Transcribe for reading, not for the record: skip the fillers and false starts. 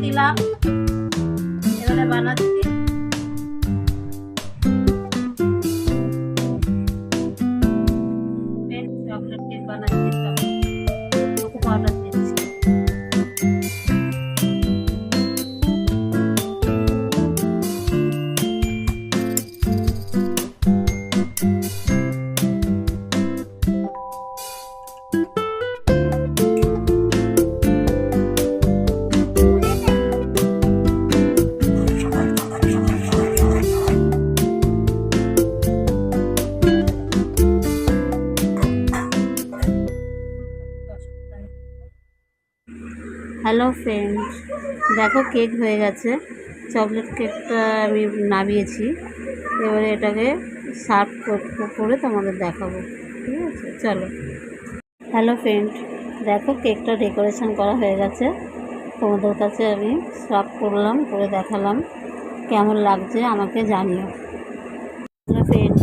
দিলাম, এবারে বানাচ্ছি। চকলেট কেক বানাচ্ছি, কোকো পাউডার দিচ্ছি। হ্যালো ফ্রেন্ডস, দেখো কেক হয়ে গেছে। চকলেট কেকটা আমি নামিয়েছি, এবারে এটাকে সার্ভ করে তোমাদের দেখাবো, ঠিক আছে? চলো। হ্যালো ফ্রেন্ড, দেখো কেকটা ডেকোরেশন করা হয়ে গেছে, তোমাদের কাছে আমি সার্ভ করলাম, করে দেখালাম। কেমন লাগছে আমাকে জানিও। Hello friend.